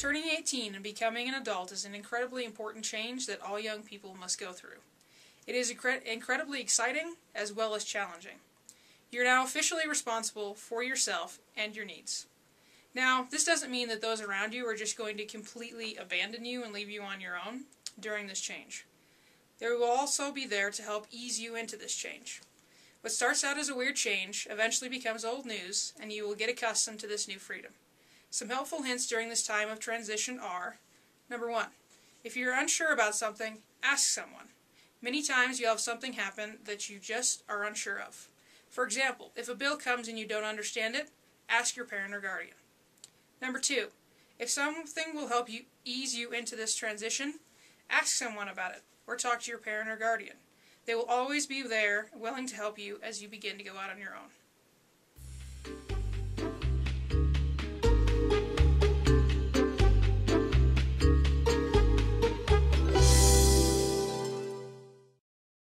Turning 18 and becoming an adult is an incredibly important change that all young people must go through. It is incredibly exciting as well as challenging. You're now officially responsible for yourself and your needs. Now, this doesn't mean that those around you are just going to completely abandon you and leave you on your own during this change. They will also be there to help ease you into this change. What starts out as a weird change eventually becomes old news, and you will get accustomed to this new freedom. Some helpful hints during this time of transition are: number 1, if you're unsure about something, ask someone. Many times you'll have something happen that you just are unsure of. For example, if a bill comes and you don't understand it, ask your parent or guardian. Number 2, if something will help you ease you into this transition, ask someone about it or talk to your parent or guardian. They will always be there, willing to help you as you begin to go out on your own.